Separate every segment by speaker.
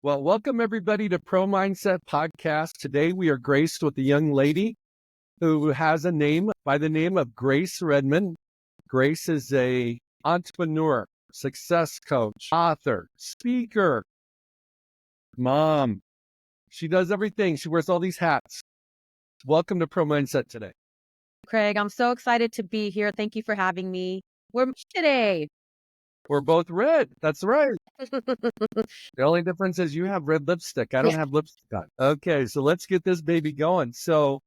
Speaker 1: Well, welcome everybody to Pro Mindset Podcast. Today we are graced with a young lady who has a name by the name of Grace Redman. Grace is a entrepreneur, success coach, author, speaker, mom. She does everything. She wears all these hats. Welcome to Pro Mindset today.
Speaker 2: Craig, I'm so excited to be here. Thank you for having me. We're today.
Speaker 1: We're both red. That's right. The only difference is you have red lipstick. I don't have lipstick on. Okay, so let's get this baby going. So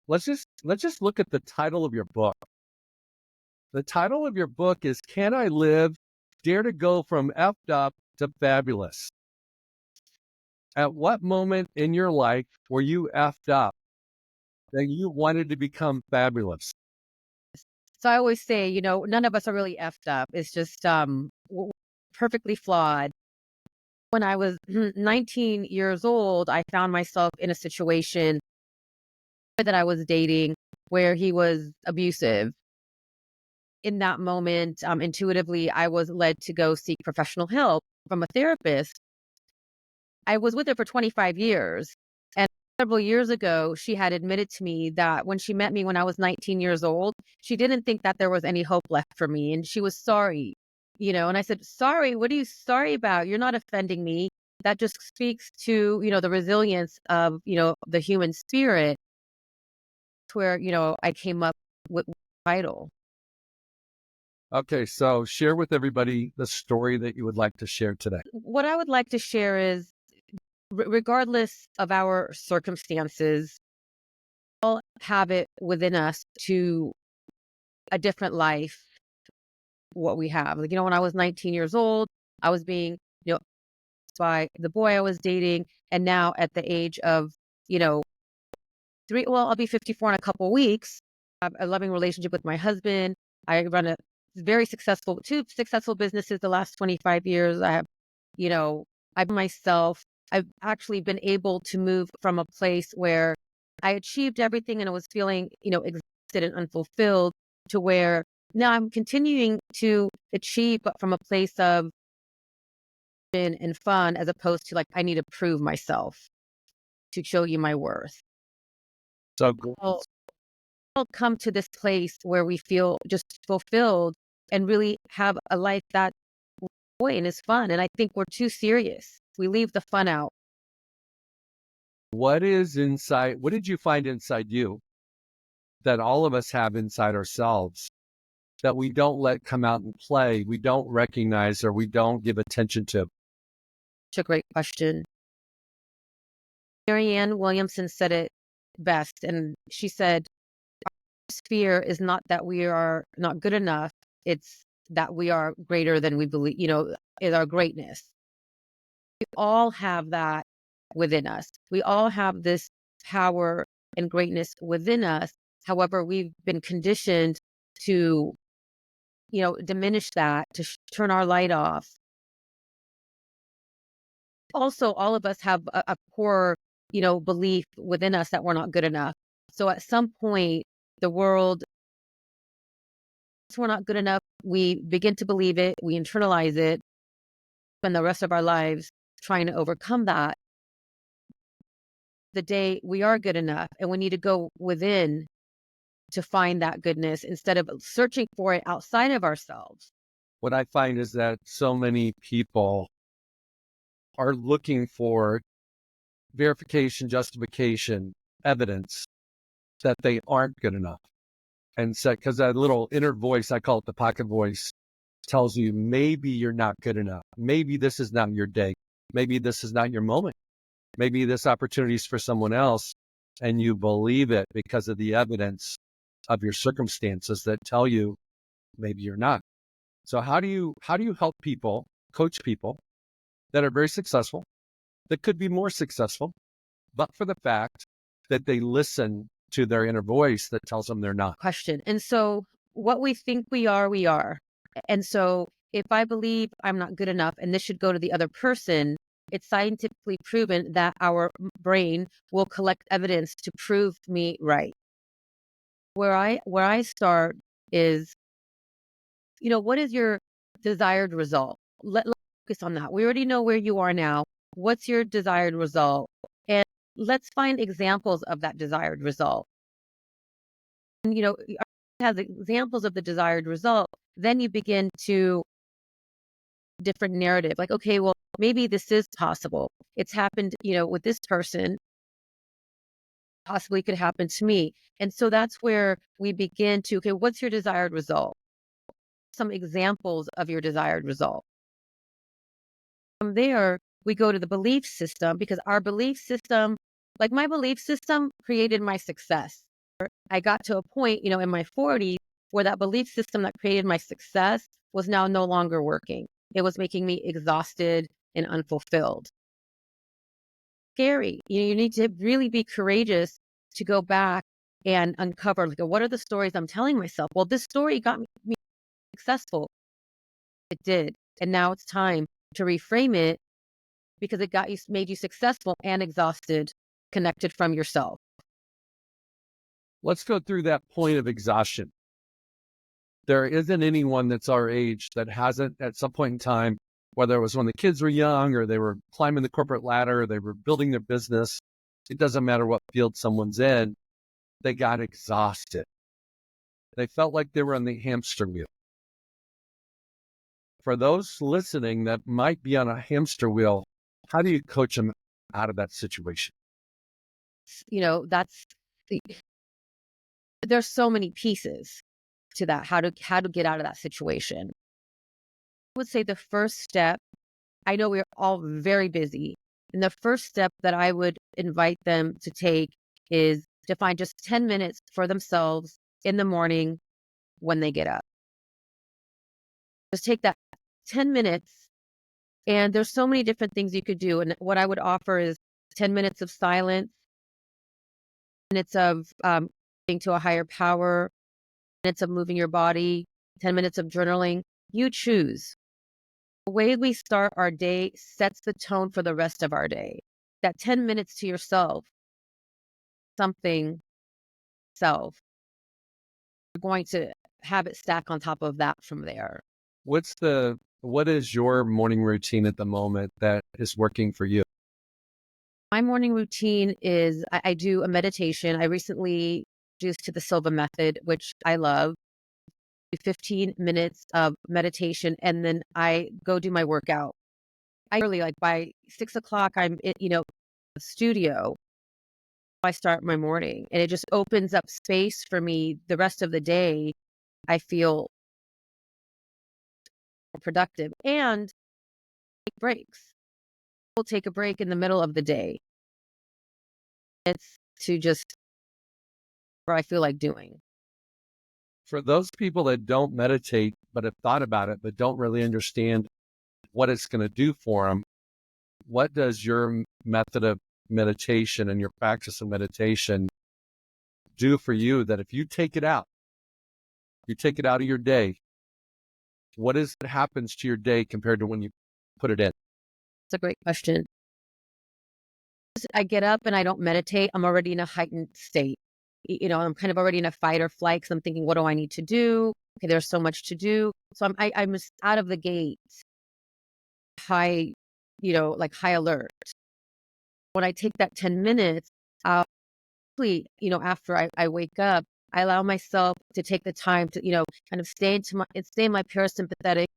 Speaker 1: let's just look at the title of your book. The title of your book is Can I Live? Dare to Go From Fcked Up to Fabulous. At what moment in your life were you effed up that you wanted to become fabulous?
Speaker 2: So I always say, none of us are really effed up. It's just perfectly flawed. When I was 19 years old, I found myself in a situation that I was dating where he was abusive. In that moment, intuitively, I was led to go seek professional help from a therapist. I was with her for 25 years. And several years ago, she had admitted to me that when she met me when I was 19 years old, she didn't think that there was any hope left for me. And she was sorry, and I said, sorry, what are you sorry about? You're not offending me. That just speaks to, the resilience of, the human spirit, where, I came up with the title.
Speaker 1: Okay, so share with everybody the story that you would like to share today.
Speaker 2: What I would like to share is, regardless of our circumstances, we all have it within us to a different life, what we have. Like, when I was 19 years old, I was being, by the boy I was dating. And now at the age of, I'll be 54 in a couple of weeks. I have a loving relationship with my husband. I run two successful businesses the last 25 years. I've actually been able to move from a place where I achieved everything and I was feeling, exhausted and unfulfilled, to where now I'm continuing to achieve, but from a place of and fun, as opposed to like, I need to prove myself to show you my worth.
Speaker 1: So
Speaker 2: We'll come to this place where we feel just fulfilled and really have a life that joy and is fun. And I think we're too serious. We leave the fun out.
Speaker 1: what is inside? What did you find inside you that all of us have inside ourselves that we don't let come out and play, we don't recognize, or we don't give attention to?
Speaker 2: Such a great question. Marianne Williamson said it best, and she said, our fear is not that we are not good enough, it's that we are greater than we believe, is our greatness. We all have that within us. We all have this power and greatness within us. However, we've been conditioned to, diminish that, to turn our light off. Also, all of us have a core, belief within us that we're not good enough. So at some point, the world, we're not good enough. We begin to believe it. We internalize it. Spend the rest of our lives trying to overcome that. The day we are good enough, and we need to go within to find that goodness instead of searching for it outside of ourselves.
Speaker 1: What I find is that so many people are looking for verification, justification, evidence that they aren't good enough. And so, because that little inner voice, I call it the pocket voice, tells you maybe you're not good enough. Maybe this is not your day. Maybe this is not your moment. Maybe this opportunity is for someone else, and you believe it because of the evidence of your circumstances that tell you maybe you're not. So how do you help people, coach people that are very successful, that could be more successful, but for the fact that they listen to their inner voice that tells them they're not?
Speaker 2: Question. And so what we think we are, we are. And so if I believe I'm not good enough and this should go to the other person, it's scientifically proven that our brain will collect evidence to prove me right. Where I start is, what is your desired result? Let's focus on that. We already know where you are now. What's your desired result? And let's find examples of that desired result. And, has examples of the desired result, then you begin to different narrative. Like, okay, well, maybe this is possible. It's happened, with this person, possibly could happen to me. And so that's where we begin to, okay, what's your desired result? Some examples of your desired result. From there, we go to the belief system, because our belief system, like my belief system created my success. I got to a point, in my 40s where that belief system that created my success was now no longer working. It was making me exhausted and unfulfilled. Scary. You need to really be courageous to go back and uncover, like, what are the stories I'm telling myself? Well, this story got me successful. It did. And now it's time to reframe it, because it made you successful and exhausted, connected from yourself.
Speaker 1: Let's go through that point of exhaustion. There isn't anyone that's our age that hasn't, at some point in time, whether it was when the kids were young or they were climbing the corporate ladder, or they were building their business, it doesn't matter what field someone's in, they got exhausted. They felt like they were on the hamster wheel. For those listening that might be on a hamster wheel, how do you coach them out of that situation?
Speaker 2: There's so many pieces to that, how to get out of that situation. I would say the first step, I know we're all very busy, and the first step that I would invite them to take is to find just 10 minutes for themselves in the morning when they get up. Just take that 10 minutes, and there's so many different things you could do. And what I would offer is 10 minutes of silence, minutes of getting to a higher power, minutes of moving your body, 10 minutes of journaling. You choose. The way we start our day sets the tone for the rest of our day. That 10 minutes to yourself, something self, you're going to have it stack on top of that from there.
Speaker 1: What is your morning routine at the moment that is working for you?
Speaker 2: My morning routine is I do a meditation. I recently introduced to the Silva method, which I love. 15 minutes of meditation, and then I go do my workout. I really, like, by 6 o'clock, I'm in, the studio. I start my morning, and it just opens up space for me the rest of the day. I feel more productive and take breaks. We'll take a break in the middle of the day. It's to just where I feel like doing.
Speaker 1: For those people that don't meditate, but have thought about it, but don't really understand what it's going to do for them, what does your method of meditation and your practice of meditation do for you, that if you take it out of your day, what is it happens to your day compared to when you put it in?
Speaker 2: It's a great question. I get up and I don't meditate, I'm already in a heightened state. I'm kind of already in a fight or flight, because I'm thinking, what do I need to do? Okay, there's so much to do. So I'm just out of the gate, high, like high alert. When I take that 10 minutes, after I wake up, I allow myself to take the time to, kind of stay in my parasympathetic,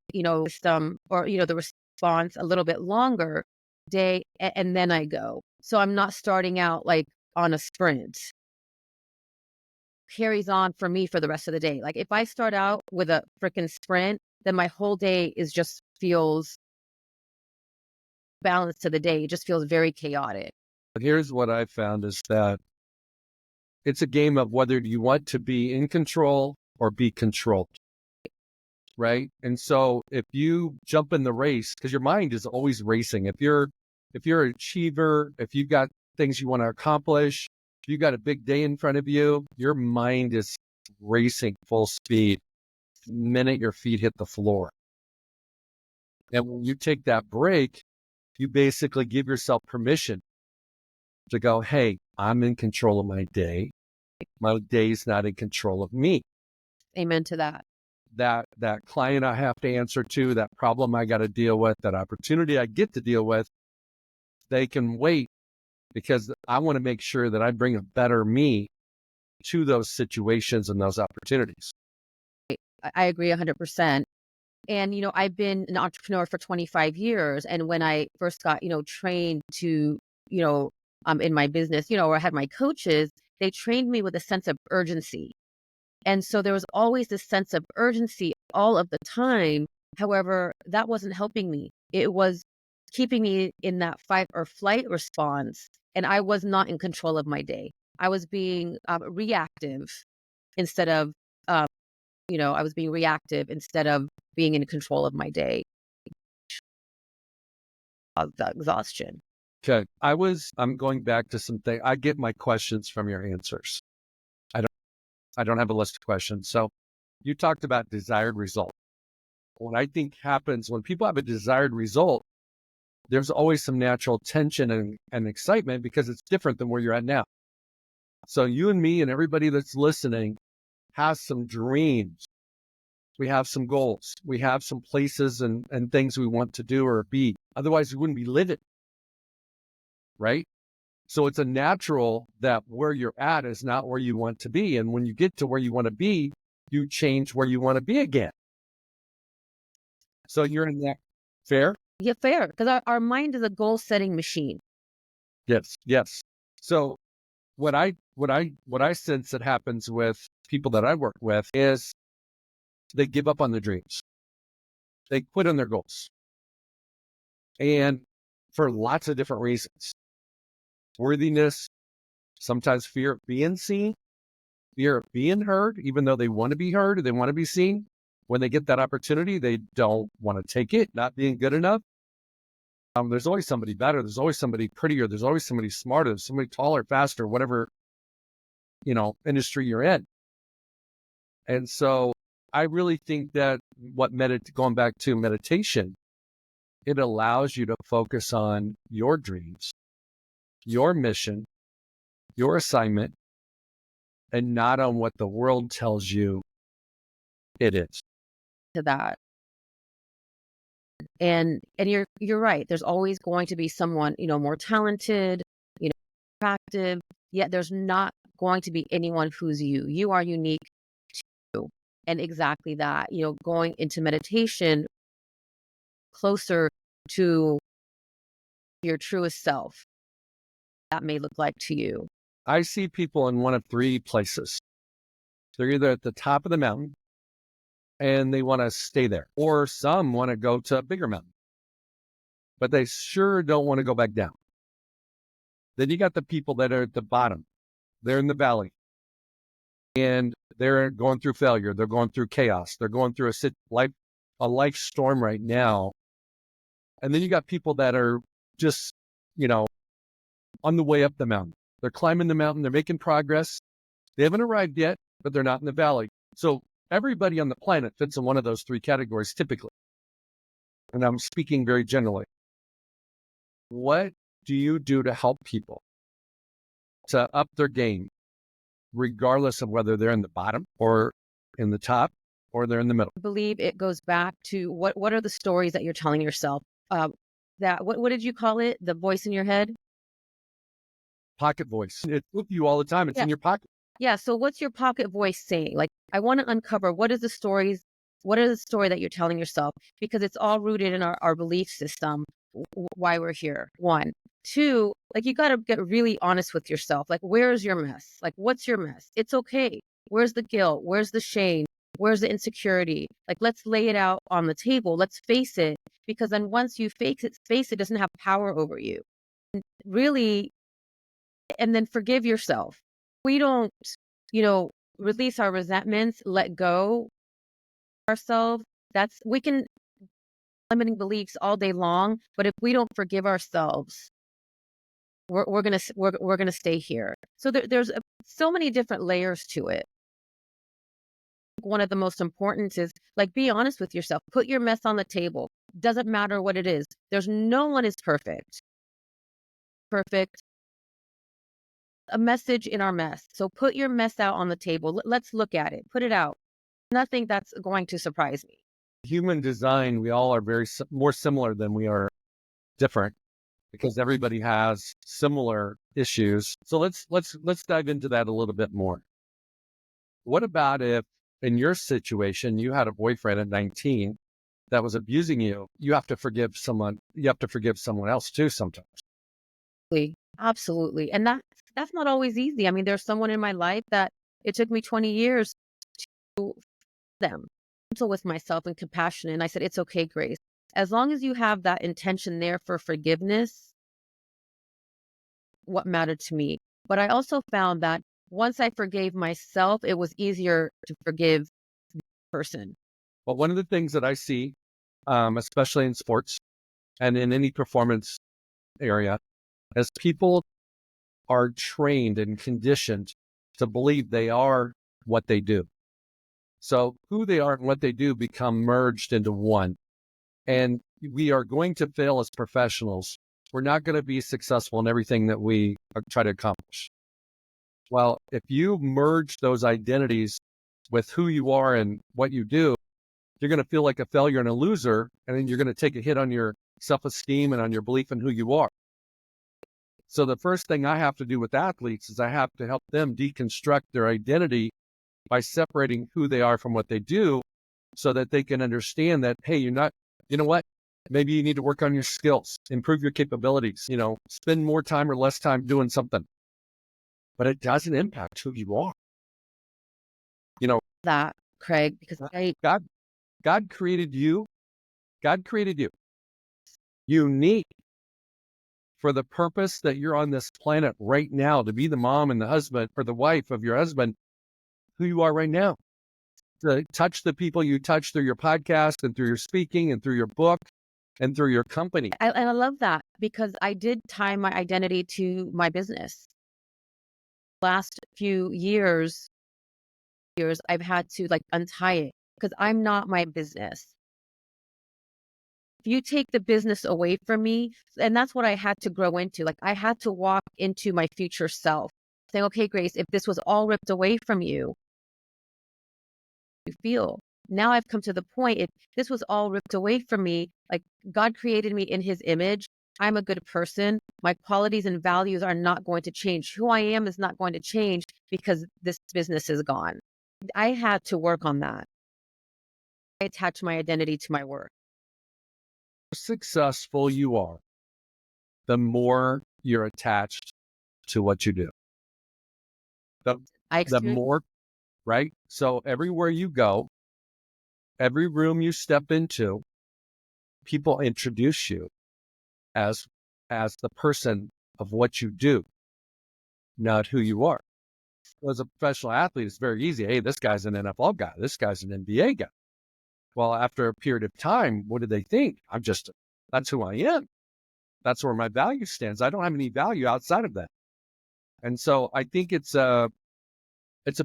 Speaker 2: system, or, the response a little bit longer day, and then I go. So I'm not starting out like on a sprint. Carries on for me for the rest of the day. Like, if I start out with a freaking sprint, then my whole day just feels balanced to the day. It just feels very chaotic.
Speaker 1: But here's what I found is that it's a game of whether you want to be in control or be controlled, right? And so if you jump in the race, because your mind is always racing. If you're an achiever, if you've got things you want to accomplish, if you got a big day in front of you, your mind is racing full speed the minute your feet hit the floor. And when you take that break, you basically give yourself permission to go, hey, I'm in control of my day. My day's not in control of me.
Speaker 2: Amen to that.
Speaker 1: that client I have to answer to, that problem I got to deal with, that opportunity I get to deal with, they can wait because I want to make sure that I bring a better me to those situations and those opportunities.
Speaker 2: I agree 100%. And, I've been an entrepreneur for 25 years. And when I first got, trained to, in my business, or I had my coaches, they trained me with a sense of urgency. And so there was always this sense of urgency all of the time. However, that wasn't helping me. It was keeping me in that fight or flight response. And I was not in control of my day. I was being reactive instead of, I was being reactive instead of being in control of my day. The exhaustion.
Speaker 1: Okay. I'm going back to something. I get my questions from your answers. I don't have a list of questions. So you talked about desired result. What I think happens when people have a desired result, there's always some natural tension and excitement because it's different than where you're at now. So you and me and everybody that's listening has some dreams. We have some goals. We have some places and things we want to do or be. Otherwise, we wouldn't be living, right? So it's a natural that where you're at is not where you want to be. And when you get to where you want to be, you change where you want to be again. So you're in that. Fair?
Speaker 2: Yeah, fair. Because our mind is a goal-setting machine.
Speaker 1: Yes. Yes. So what I sense that happens with people that I work with is they give up on their dreams. They quit on their goals. And for lots of different reasons. Worthiness, sometimes fear of being seen, fear of being heard, even though they want to be heard or they want to be seen. When they get that opportunity, they don't want to take it, not being good enough. There's always somebody better. There's always somebody prettier. There's always somebody smarter. There's somebody taller, faster, whatever, industry you're in. And so I really think that going back to meditation, it allows you to focus on your dreams, your mission, your assignment, and not on what the world tells you it is.
Speaker 2: To that. And you're right. There's always going to be someone, more talented, attractive, yet there's not going to be anyone who's you. You are unique to you. And exactly that, going into meditation closer to your truest self, that may look like to you.
Speaker 1: I see people in one of three places. They're either at the top of the mountain and they want to stay there, or some want to go to a bigger mountain, but they sure don't want to go back down. Then you got the people that are at the bottom. They're in the valley and they're going through failure. They're going through chaos. They're going through a life storm right now. And then you got people that are just, on the way up the mountain. They're climbing the mountain. They're making progress. They haven't arrived yet, but they're not in the valley. So everybody on the planet fits in one of those three categories typically. And I'm speaking very generally. What do you do to help people to up their game, regardless of whether they're in the bottom or in the top or they're in the middle?
Speaker 2: I believe it goes back to what are the stories that you're telling yourself? What did you call it? The voice in your head?
Speaker 1: Pocket voice. It's with you all the time. It's
Speaker 2: Yeah.
Speaker 1: in your pocket.
Speaker 2: Yeah. So what's your pocket voice saying? Like, I want to uncover what are the story that you're telling yourself? Because it's all rooted in our belief system, why we're here. One. Two, like you got to get really honest with yourself. Like, where's your mess? Like, what's your mess? It's okay. Where's the guilt? Where's the shame? Where's the insecurity? Like, let's lay it out on the table. Let's face it. Because then once you face it doesn't have power over you. Really, and then forgive yourself. We don't, release our resentments, let go ourselves. We can limiting beliefs all day long, but if we don't forgive ourselves, we're gonna stay here. So there's so many different layers to it. One of the most important is like be honest with yourself. Put your mess on the table. Doesn't matter what it is. There's no one is perfect. Perfect. A message in our mess. So put your mess out on the table. Let's look at it. Put it out. Nothing that's going to surprise me.
Speaker 1: Human design, we all are very more similar than we are different because everybody has similar issues. So let's dive into that a little bit more. What about if in your situation you had a boyfriend at 19 that was abusing you? You have to forgive someone. You have to forgive someone else too sometimes.
Speaker 2: Absolutely. And that's not always easy. I mean, there's someone in my life that it took me 20 years to them, gentle with myself and compassionate. And I said, it's okay, Grace. As long as you have that intention there for forgiveness, what mattered to me. But I also found that once I forgave myself, it was easier to forgive the person.
Speaker 1: Well, one of the things that I see, especially in sports and in any performance area, is people are trained and conditioned to believe they are what they do. So who they are and what they do become merged into one. And we are going to fail as professionals. We're not going to be successful in everything that we try to accomplish. Well, if you merge those identities with who you are and what you do, you're going to feel like a failure and a loser. And then you're going to take a hit on your self-esteem and on your belief in who you are. So the first thing I have to do with athletes is I have to help them deconstruct their identity by separating who they are from what they do so that they can understand that, hey, you're not, you know what? Maybe you need to work on your skills, improve your capabilities, spend more time or less time doing something. But it doesn't impact who you are.
Speaker 2: That, Craig, because
Speaker 1: God created you. God created you unique for the purpose that you're on this planet right now, to be the mom and the husband or the wife of your husband, who you are right now, to touch the people you touch through your podcast and through your speaking and through your book and through your company.
Speaker 2: and I love that because I did tie my identity to my business. Last few years, I've had to untie it because I'm not my business. If you take the business away from me, and that's what I had to grow into. I had to walk into my future self, saying, okay, Grace, if this was all ripped away from you, you feel. Now I've come to the point, if this was all ripped away from me, God created me in his image. I'm a good person. My qualities and values are not going to change. Who I am is not going to change because this business is gone. I had to work on that. I attach my identity to my work.
Speaker 1: The more successful you are, the more you're attached to what you do. The more, right? So everywhere you go, every room you step into, people introduce you as the person of what you do, not who you are. So as a professional athlete, it's very easy. Hey, this guy's an NFL guy. This guy's an NBA guy. Well, after a period of time, what do they think? That's who I am. That's where my value stands. I don't have any value outside of that. And so I think it's a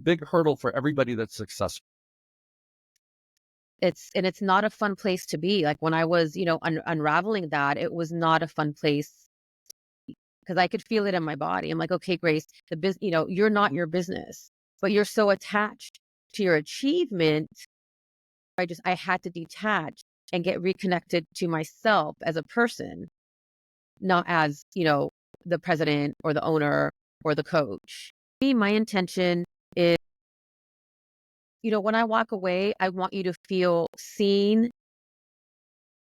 Speaker 1: big hurdle for everybody that's successful.
Speaker 2: It's not a fun place to be. When I was, unraveling that, it was not a fun place because I could feel it in my body. I'm like, okay, Grace, you're not your business, but you're so attached to your achievement. I had to detach and get reconnected to myself as a person, not as, the president or the owner or the coach. My intention is, when I walk away, I want you to feel seen.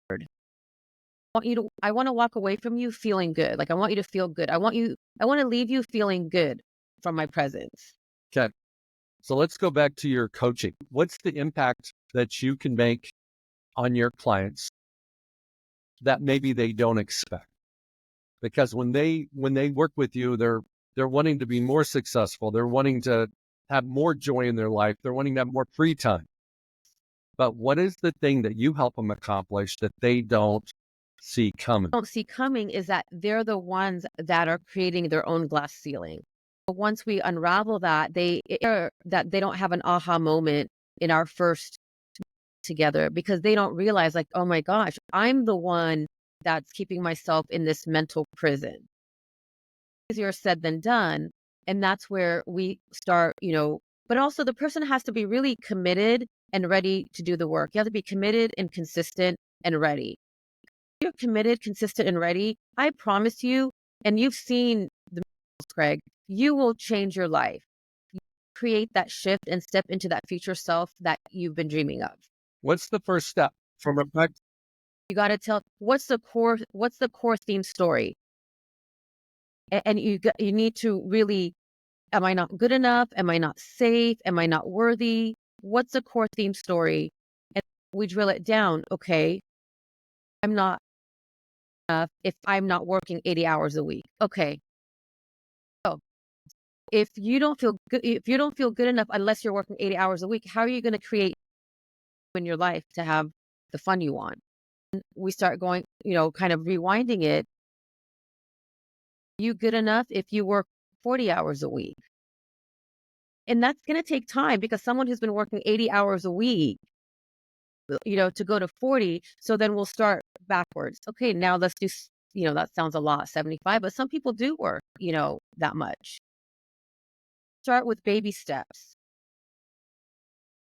Speaker 2: I want to walk away from you feeling good. I want you to feel good. I want to leave you feeling good from my presence.
Speaker 1: Okay. So let's go back to your coaching. What's the impact that you can make on your clients that maybe they don't expect? Because when they work with you, they're wanting to be more successful. They're wanting to have more joy in their life. They're wanting to have more free time. But what is the thing that you help them accomplish that they don't see coming?
Speaker 2: Don't see coming is that they're the ones that are creating their own glass ceiling. But once we unravel that, they don't have an aha moment in our first together because they don't realize oh my gosh, I'm the one that's keeping myself in this mental prison. Easier said than done. And that's where we start, but also the person has to be really committed and ready to do the work. You have to be committed and consistent and ready. If you're committed, consistent, and ready, I promise you, and you've seen the miracles, Craig, you will change your life. You create that shift and step into that future self that you've been dreaming of.
Speaker 1: What's the first step from reflect?
Speaker 2: You got to tell what's the core theme story. And you need to really, am I not good enough? Am I not safe? Am I not worthy? What's the core theme story? And we drill it down. Okay, I'm not enough if I'm not working 80 hours a week. Okay. So if you don't feel good enough unless you're working 80 hours a week, how are you going to create in your life to have the fun you want? We start going, kind of rewinding it. You good enough if you work 40 hours a week? And that's going to take time because someone who's been working 80 hours a week, to go to 40. So then we'll start backwards. Okay, now let's do, that sounds a lot, 75, but some people do work, that much. Start with baby steps.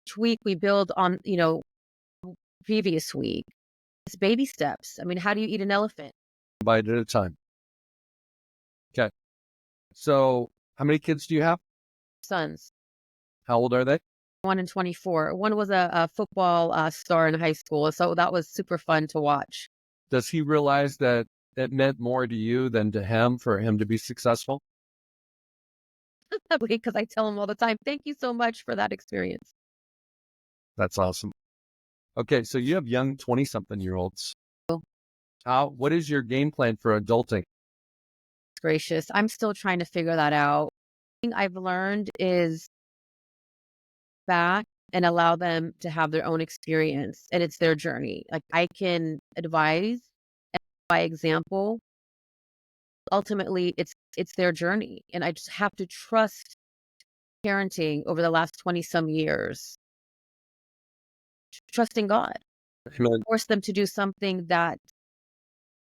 Speaker 2: Each week we build on, previous week. It's baby steps. I mean, how do you eat an elephant?
Speaker 1: Bite at a time. Okay. So how many kids do you have?
Speaker 2: Sons.
Speaker 1: How old are they?
Speaker 2: 1 and 24. One was a football star in high school, so that was super fun to watch.
Speaker 1: Does he realize that it meant more to you than to him for him to be successful?
Speaker 2: Because I tell him all the time, thank you so much for that experience.
Speaker 1: That's awesome. Okay, so you have young 20-something-year-olds. What is your game plan for adulting?
Speaker 2: Gracious. I'm still trying to figure that out. The thing I've learned is back and allow them to have their own experience, and it's their journey. Like, I can advise by example. Ultimately, it's their journey, and I just have to trust parenting over the last 20 some years. Trusting God.
Speaker 1: Amen.
Speaker 2: Force them to do something that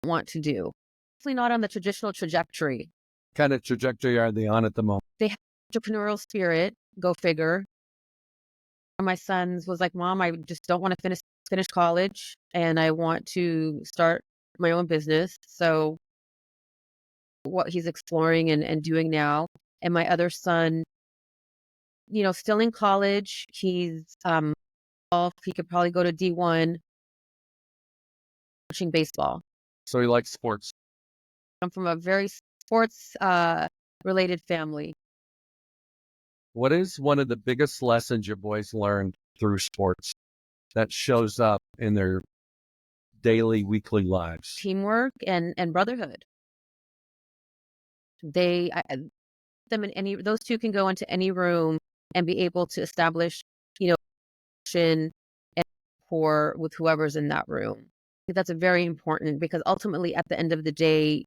Speaker 2: they want to do. Definitely not on the traditional trajectory.
Speaker 1: Kind of trajectory are they on at the moment?
Speaker 2: They have entrepreneurial spirit, go figure. My son's was like, Mom, I just don't want to finish college, and I want to start my own business. So what he's exploring and doing now. And my other son, still in college. He's he could probably go to D1, coaching baseball.
Speaker 1: So he likes sports.
Speaker 2: I'm from a very sports related family.
Speaker 1: What is one of the biggest lessons your boys learned through sports that shows up in their daily, weekly lives?
Speaker 2: Teamwork and brotherhood. Those two can go into any room and be able to establish, and rapport with whoever's in that room. I think that's very important because ultimately, at the end of the day,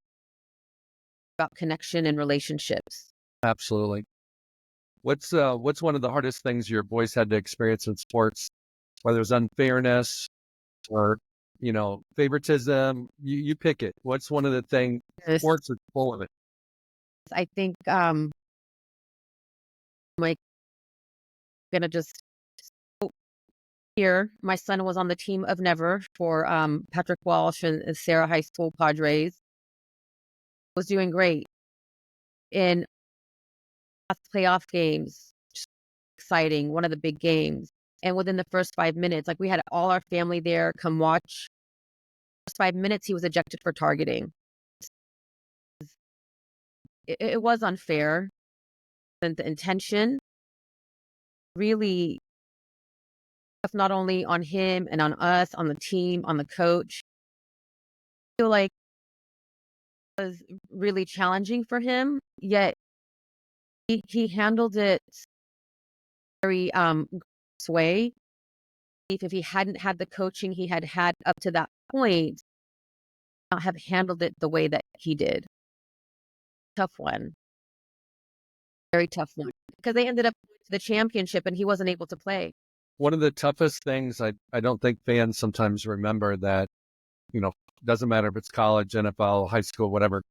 Speaker 2: about connection and relationships.
Speaker 1: Absolutely. What's one of the hardest things your boys had to experience in sports, whether it was unfairness or, favoritism? You pick it. What's one of the things sports is full of it?
Speaker 2: I think I'm like gonna just here. My son was on the team of Never for Patrick Walsh and Sarah High School Padres. Was doing great in playoff games. Just exciting, one of the big games. And within the first 5 minutes, like we had all our family there come watch. First 5 minutes, he was ejected for targeting. It was unfair, and the intention really not only on him and on us, on the team, on the coach. I feel like it was really challenging for him, yet he handled it very way. If he hadn't had the coaching he had up to that point, not have handled it the way that he did. Tough one. Very tough one. Because they ended up to the championship and he wasn't able to play.
Speaker 1: One of the toughest things I don't think fans sometimes remember that, doesn't matter if it's college, NFL, high school, whatever,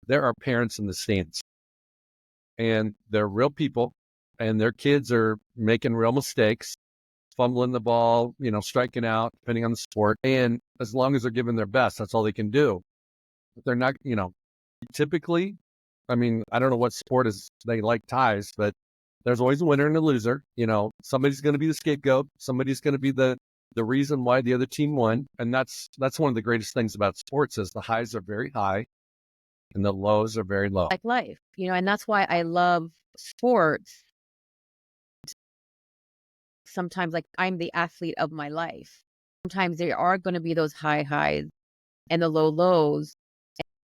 Speaker 1: there are parents in the stands. And they're real people and their kids are making real mistakes. fumbling the ball, striking out, depending on the sport. And as long as they're giving their best, that's all they can do. But they're not, typically, I mean, I don't know what sport is they like ties, but there's always a winner and a loser. Somebody's going to be the scapegoat. Somebody's going to be the reason why the other team won. And that's one of the greatest things about sports is the highs are very high and the lows are very low.
Speaker 2: Like life, and that's why I love sports. Sometimes like I'm the athlete of my life. Sometimes there are going to be those high highs and the low lows.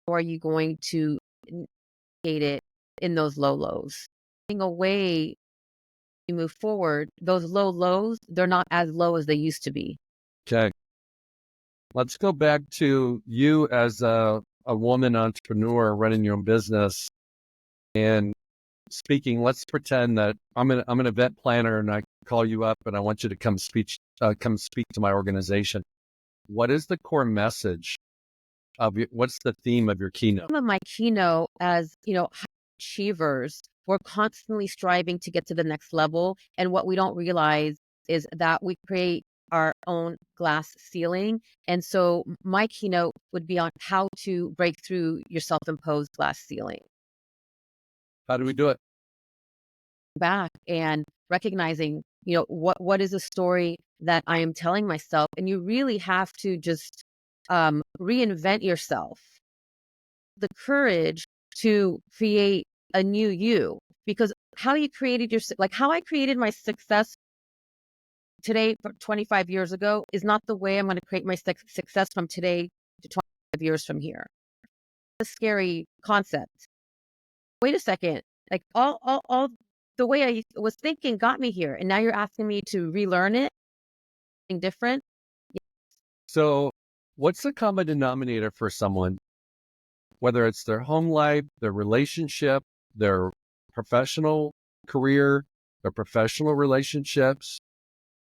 Speaker 2: How are you going to navigate it in those low lows? In a way, you move forward, those low lows, they're not as low as they used to be.
Speaker 1: Okay. Let's go back to you as a woman entrepreneur running your own business and speaking. Let's pretend that I'm an event planner and I call you up and I want you to come speak to my organization. What is the core message what's the theme of your keynote?
Speaker 2: Some of my keynote as, high achievers, we're constantly striving to get to the next level. And what we don't realize is that we create our own glass ceiling. And so my keynote would be on how to break through your self-imposed glass ceiling.
Speaker 1: How do we do it?
Speaker 2: Back and recognizing, what is a story that I am telling myself. And you really have to just reinvent yourself. The courage to create a new you, because how you created how I created my success today 25 years ago is not the way I'm going to create my success from today to 25 years from here. It's a scary concept. Wait a second. Like all the way I was thinking got me here. And now you're asking me to relearn it, something different.
Speaker 1: So what's the common denominator for someone, whether it's their home life, their relationship, their professional career, their professional relationships,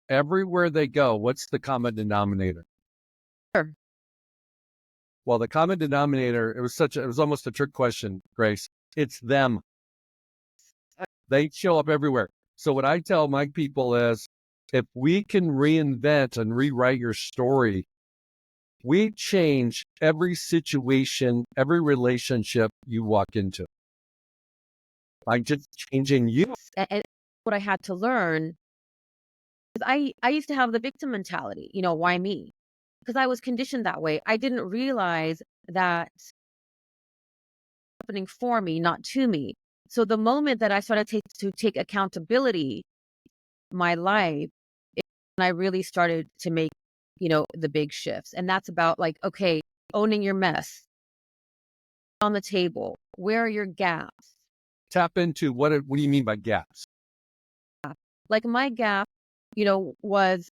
Speaker 1: everywhere they go, what's the common denominator?
Speaker 2: Sure.
Speaker 1: Well, the common denominator, it was almost a trick question, Grace. It's them. They show up everywhere. So what I tell my people is, if we can reinvent and rewrite your story, we change every situation, every relationship you walk into. By just changing you.
Speaker 2: And what I had to learn is I used to have the victim mentality, why me? Because I was conditioned that way. I didn't realize that happening for me, not to me. So the moment that I started to take accountability my life, and I really started to make, the big shifts. And that's about like, okay, owning your mess on the table. Where are your gaps?
Speaker 1: Tap into what do you mean by gaps?
Speaker 2: Like my gap, was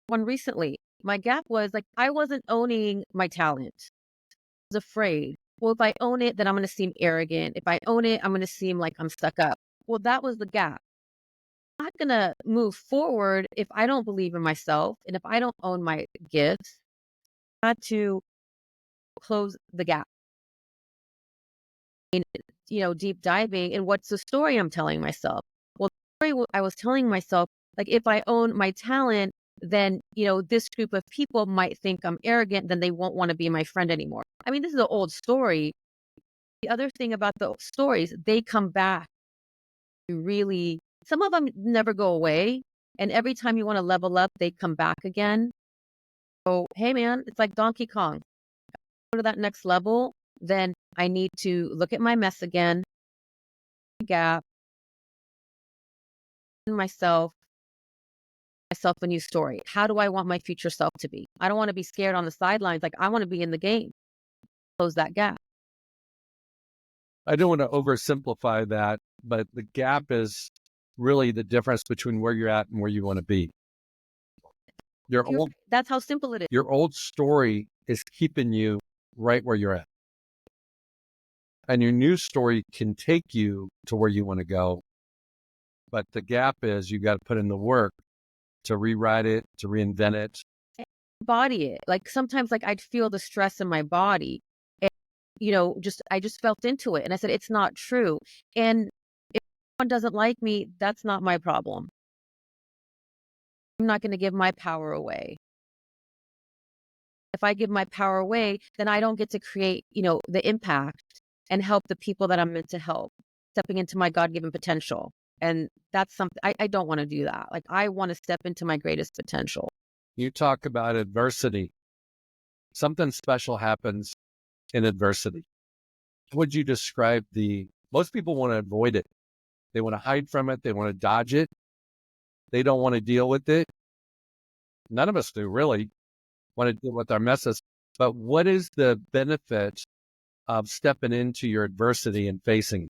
Speaker 2: one recently. My gap was like, I wasn't owning my talent. I was afraid. Well, if I own it, then I'm going to seem arrogant. If I own it, I'm going to seem like I'm stuck up. Well, that was the gap. I'm not going to move forward if I don't believe in myself and if I don't own my gifts. I had to close the gap. And, deep diving in what's the story I'm telling myself. Well, the story I was telling myself, like if I own my talent, then, this group of people might think I'm arrogant, then they won't want to be my friend anymore. I mean, this is an old story. The other thing about the stories, they come back. Really, some of them never go away. And every time you want to level up, they come back again. So, hey, man, it's like Donkey Kong. Go to that next level, then I need to look at my mess again, gap, myself a new story. How do I want my future self to be? I don't want to be scared on the sidelines. Like I want to be in the game. Close that gap.
Speaker 1: I don't want to oversimplify that, but the gap is really the difference between where you're at and where you want to be.
Speaker 2: That's how simple it is.
Speaker 1: Your old story is keeping you right where you're at. And your new story can take you to where you want to go. But the gap is you got to put in the work to rewrite it, to reinvent it.
Speaker 2: Body it. Like sometimes like I'd feel the stress in my body. And, I just felt into it. And I said, it's not true. And if someone doesn't like me, that's not my problem. I'm not going to give my power away. If I give my power away, then I don't get to create, the impact and help the people that I'm meant to help, stepping into my God-given potential. And that's something I don't want to do that. Like, I want to step into my greatest potential.
Speaker 1: You talk about adversity. Something special happens in adversity. How would you describe most people want to avoid it. They want to hide from it. They want to dodge it. They don't want to deal with it. None of us do really want to deal with our messes. But what is the benefit of stepping into your adversity and facing it?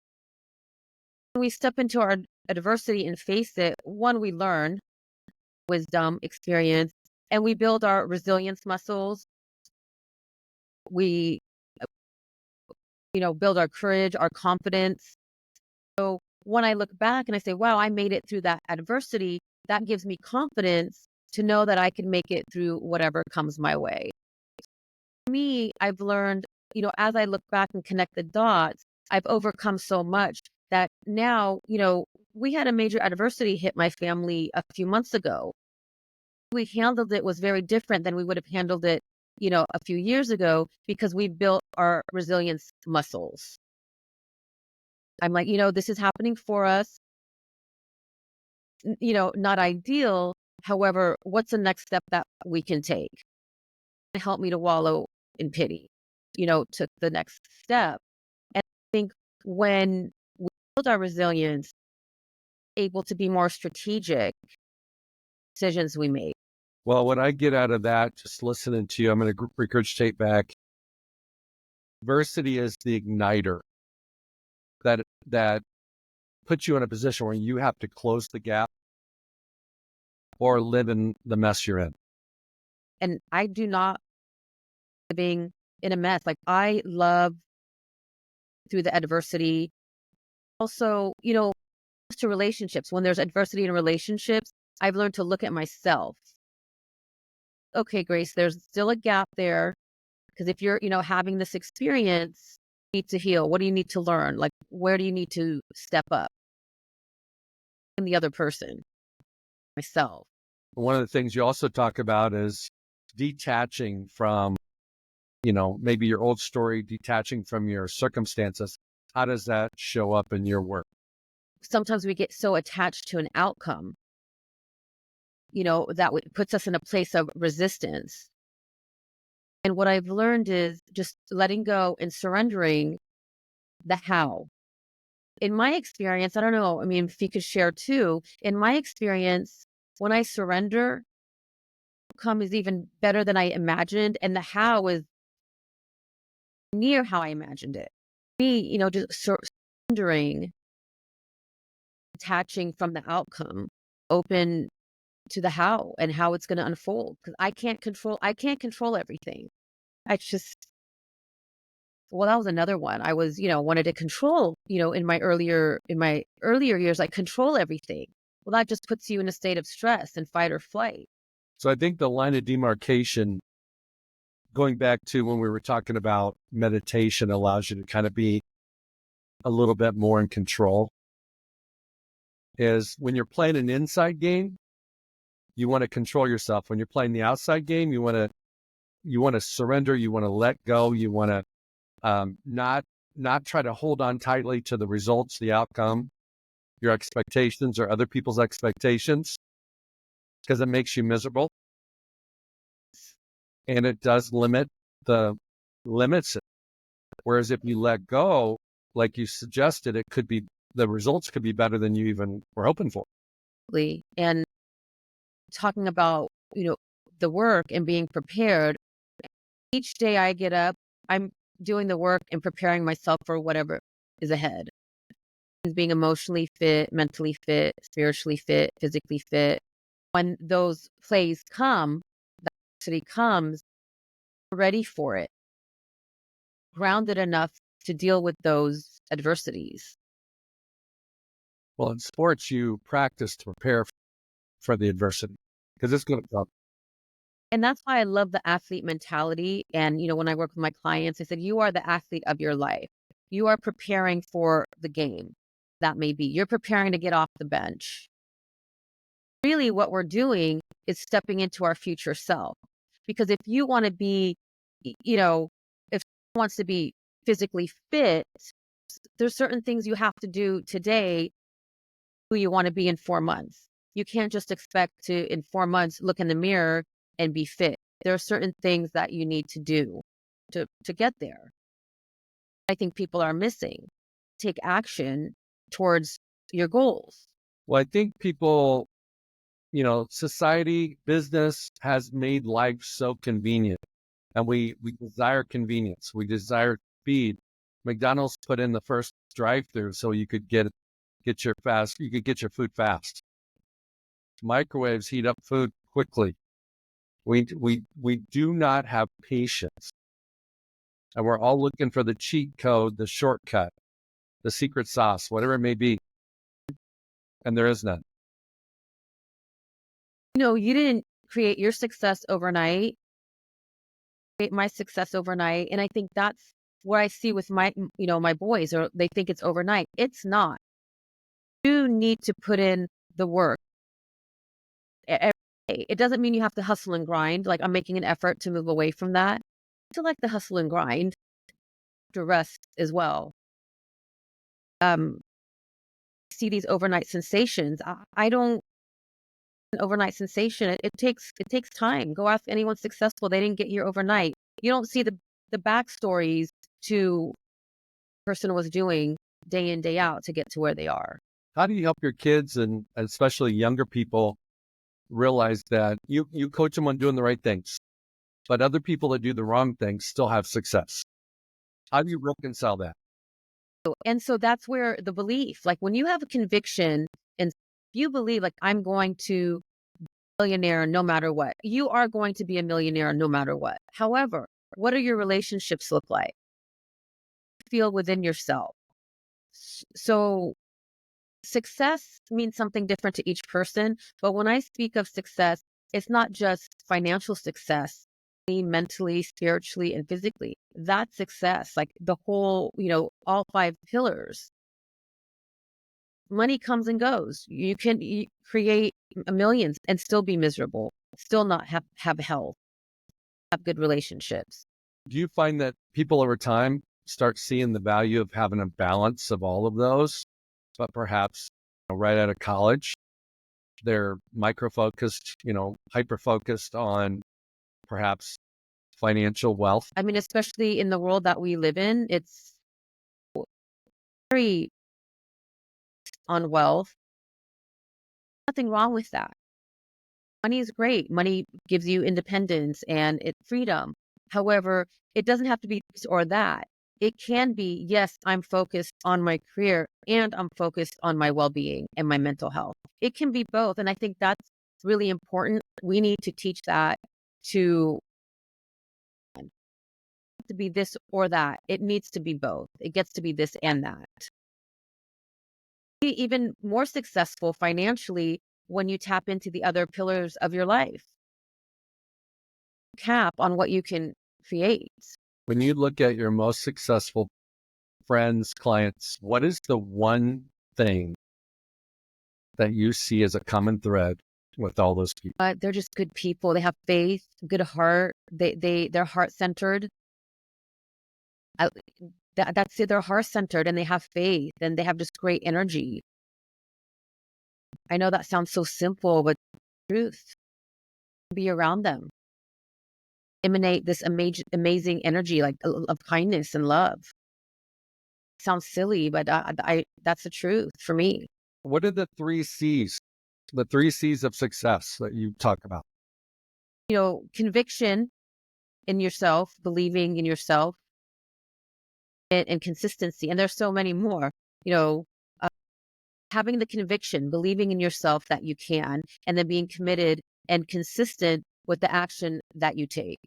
Speaker 2: When we step into our adversity and face it, one, we learn wisdom, experience, and we build our resilience muscles. We, build our courage, our confidence. So when I look back and I say, wow, I made it through that adversity, that gives me confidence to know that I can make it through whatever comes my way. For me, I've learned, as I look back and connect the dots, I've overcome so much that now, we had a major adversity hit my family a few months ago. We handled it was very different than we would have handled it, a few years ago, because we built our resilience muscles. I'm like, this is happening for us, not ideal. However, what's the next step that we can take? It helped me to wallow in pity, took the next step. And I think when we build our resilience, able to be more strategic decisions we make.
Speaker 1: Well, what I get out of that, just listening to you, I'm going to regurgitate back. Adversity is the igniter that puts you in a position where you have to close the gap or live in the mess you're in.
Speaker 2: And I do not living in a mess. Like, I love through the adversity. Also, to relationships, when there's adversity in relationships, I've learned to look at myself. Okay, Grace, there's still a gap there. Because if you're, having this experience, you need to heal. What do you need to learn? Like, where do you need to step up? I'm the other person, myself.
Speaker 1: One of the things you also talk about is detaching from, maybe your old story, detaching from your circumstances. How does that show up in your work?
Speaker 2: Sometimes we get so attached to an outcome, that puts us in a place of resistance. And what I've learned is just letting go and surrendering the how. In my experience, I don't know, I mean, if you could share too, in my experience, when I surrender, outcome is even better than I imagined, and the how is near how I imagined it. Me, just surrendering, detaching from the outcome, open to the how and how it's going to unfold, because I can't control everything. I just Well, that was another one. I was, wanted to control, in my earlier years, I control everything. Well, that just puts you in a state of stress and fight or flight.
Speaker 1: So I think the line of demarcation, going back to when we were talking about meditation, allows you to kind of be a little bit more in control. Is when you're playing an inside game, you want to control yourself. When you're playing the outside game, you want to surrender. You want to let go. You want to not try to hold on tightly to the results, the outcome, your expectations, or other people's expectations, because it makes you miserable, and it does the limits. Whereas if you let go, like you suggested, the results could be better than you even were hoping for.
Speaker 2: And talking about, the work and being prepared, each day I get up, I'm doing the work and preparing myself for whatever is ahead. Being emotionally fit, mentally fit, spiritually fit, physically fit. When those plays come, that adversity comes, we're ready for it, grounded enough to deal with those adversities.
Speaker 1: Well, in sports, you practice to prepare for the adversity because it's going to come.
Speaker 2: And that's why I love the athlete mentality. And, when I work with my clients, I said, you are the athlete of your life. You are preparing for the game. That may be, you're preparing to get off the bench. Really what we're doing is stepping into our future self. Because if you want to be, if someone wants to be physically fit, there's certain things you have to do today who you want to be in 4 months. You can't just expect to, in 4 months, look in the mirror and be fit. There are certain things that you need to do to get there. I think people are missing. Take action towards your goals.
Speaker 1: Well, I think people, society, business has made life so convenient, and we desire convenience. We desire speed. McDonald's put in the first drive-through so you could you could get your food fast. Microwaves heat up food quickly. We do not have patience, and we're all looking for the cheat code, the shortcut, the secret sauce, whatever it may be, and there is none.
Speaker 2: You didn't create your success overnight, create my success overnight. And I think that's what I see with my boys, or they think it's overnight. It's not. You need to put in the work every day. It doesn't mean you have to hustle and grind. Like, I'm making an effort to move away from that. To like the hustle and grind, to rest as well. See these overnight sensations. I don't an overnight sensation. It takes time. Go ask anyone successful. They didn't get here overnight. You don't see the backstories to the person was doing day in, day out to get to where they are.
Speaker 1: How do you help your kids, and especially younger people, realize that you coach them on doing the right things, but other people that do the wrong things still have success? How do you reconcile that?
Speaker 2: And so that's where the belief, like when you have a conviction and you believe, like, I'm going to be a millionaire no matter what, you are going to be a millionaire no matter what. However, what do your relationships look like? Feel within yourself. So success means something different to each person. But when I speak of success, it's not just financial success, mentally, spiritually, and physically. That's success, like the whole, all 5 pillars. Money comes and goes. You can create millions and still be miserable, still not have health, have good relationships.
Speaker 1: Do you find that people over time start seeing the value of having a balance of all of those, but perhaps right out of college, they're micro-focused, hyper-focused on perhaps financial wealth?
Speaker 2: I mean, especially in the world that we live in, it's very on wealth. Nothing wrong with that. Money is great. Money gives you independence and freedom. However, it doesn't have to be this or that. It can be, yes, I'm focused on my career and I'm focused on my well-being and my mental health. It can be both. And I think that's really important. We need to teach that to be this or that. It needs to be both. It gets to be this and that. Be even more successful financially when you tap into the other pillars of your life. Cap on what you can create.
Speaker 1: When you look at your most successful friends, clients, what is the one thing that you see as a common thread with all those people?
Speaker 2: They're just good people. They have faith, good heart. They're heart centered. That's it. They're heart centered and they have faith and they have just great energy. I know that sounds so simple, but truth. Be around them. Emanate this amazing energy, like of kindness and love. Sounds silly, but that's the truth for me.
Speaker 1: What are the 3 C's? The 3 C's of success that you talk about?
Speaker 2: Conviction in yourself, believing in yourself, and consistency. And there's so many more. Having the conviction, believing in yourself that you can, and then being committed and consistent with the action that you take.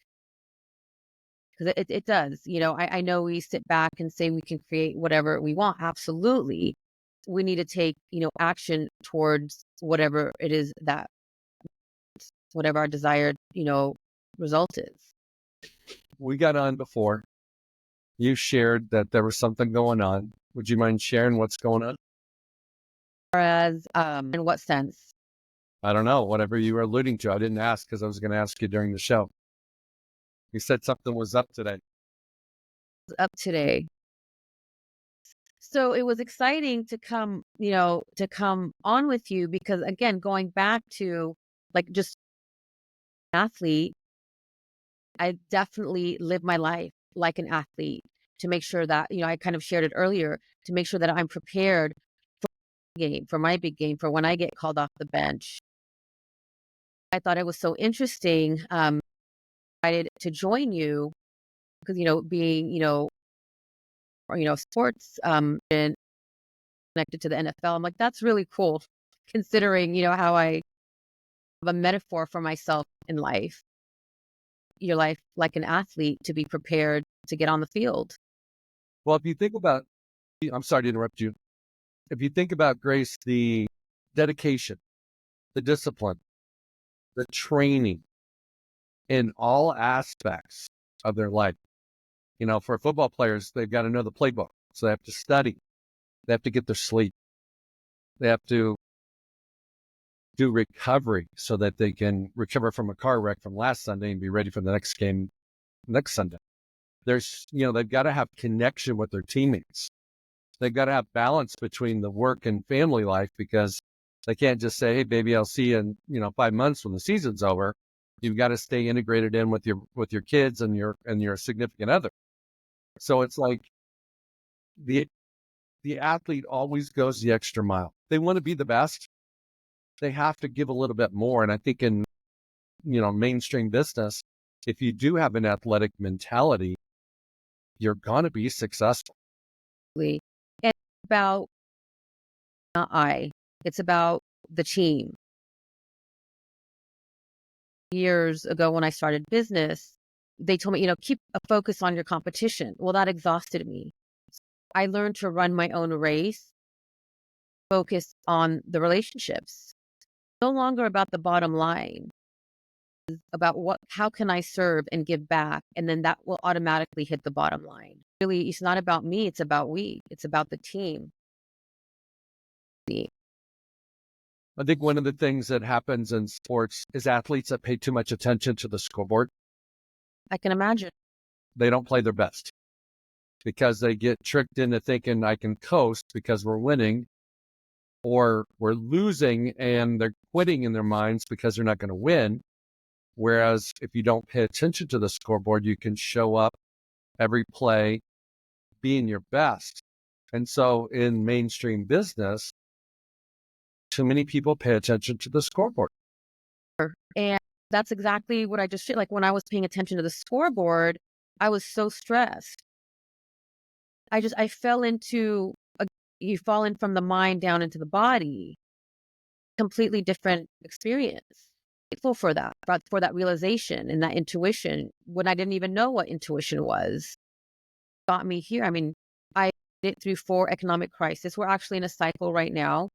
Speaker 2: Because it does. I know we sit back and say we can create whatever we want. Absolutely. We need to take, action towards whatever it is that, whatever our desired, result is.
Speaker 1: We got on before. You shared that there was something going on. Would you mind sharing what's going on?
Speaker 2: Whereas, in what sense?
Speaker 1: I don't know, whatever you were alluding to. I didn't ask because I was going to ask you during the show. You said something was up today.
Speaker 2: Up today. So it was exciting to come, to come on with you because again, going back to like just athlete, I definitely live my life like an athlete to make sure that, I kind of shared it earlier, to make sure that I'm prepared for the game, for my big game, for when I get called off the bench. I thought it was so interesting. Decided to join you because, being, or, sports, and connected to the NFL. I'm like, that's really cool considering, how I have a metaphor for myself in life. Your life like an athlete to be prepared to get on the field.
Speaker 1: Well, if you think about, I'm sorry to interrupt you. If you think about, Grace, the dedication, the discipline, the training in all aspects of their life, for football players, they've got to know the playbook. So they have to study. They have to get their sleep. They have to do recovery so that they can recover from a car wreck from last Sunday and be ready for the next game next Sunday. They've got to have connection with their teammates. They've got to have balance between the work and family life because they can't just say, hey, baby, I'll see you in, 5 months when the season's over. You've got to stay integrated in with your kids and your significant other. So it's like the athlete always goes the extra mile. They want to be the best. They have to give a little bit more. And I think in, mainstream business, if you do have an athletic mentality, you're going to be successful.
Speaker 2: And about it's about the team. Years ago when I started business, they told me, keep a focus on your competition. Well, that exhausted me. I learned to run my own race, focus on the relationships. No longer about the bottom line, about how can I serve and give back, and then that will automatically hit the bottom line. Really, it's not about me, it's about it's about the team.
Speaker 1: I think one of the things that happens in sports is athletes that pay too much attention to the scoreboard.
Speaker 2: I can imagine.
Speaker 1: They don't play their best because they get tricked into thinking I can coast because we're winning, or we're losing and they're quitting in their minds because they're not going to win. Whereas if you don't pay attention to the scoreboard, you can show up every play being your best. And so in mainstream business, too many people pay attention to the scoreboard.
Speaker 2: And that's exactly what I just feel like when I was paying attention to the scoreboard, I was so stressed. I fell into you fall in from the mind down into the body, completely different experience. Grateful for that realization and that intuition when I didn't even know what intuition was. Got me here. I mean, I did it through 4 economic crises. We're actually in a cycle right now.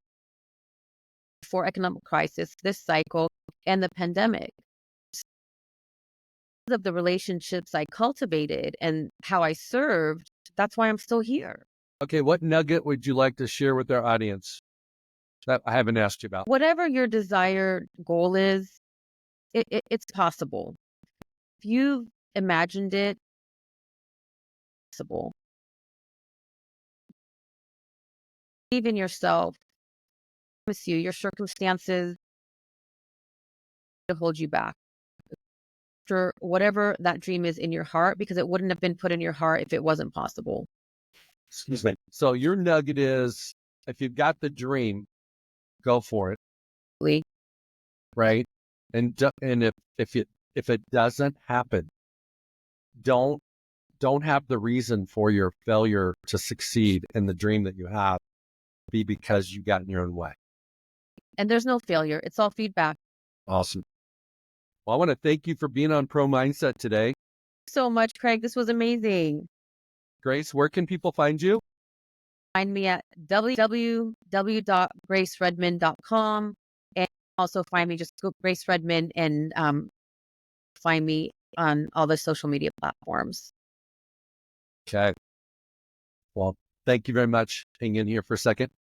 Speaker 2: 4 economic crisis, this cycle, and the pandemic. Of the relationships I cultivated and how I served, that's why I'm still here.
Speaker 1: Okay, what nugget would you like to share with our audience that I haven't asked you about?
Speaker 2: Whatever your desired goal is, it's possible. If you've imagined it, it's possible. Believe in yourself. I promise you, your circumstances to hold you back. For whatever that dream is in your heart, because it wouldn't have been put in your heart if it wasn't possible.
Speaker 1: Excuse me. So your nugget is, if you've got the dream, go for it. Right? And if it doesn't happen, don't have the reason for your failure to succeed in the dream that you have be because you got in your own way.
Speaker 2: And there's no failure. It's all feedback.
Speaker 1: Awesome. Well, I want to thank you for being on Pro Mindset today.
Speaker 2: So much, Craig. This was amazing.
Speaker 1: Grace, where can people find you?
Speaker 2: Find me at www.graceredman.com, and also find me, just go Grace Redman, and find me on all the social media platforms.
Speaker 1: Okay. Well, thank you very much. Hang in here for a second.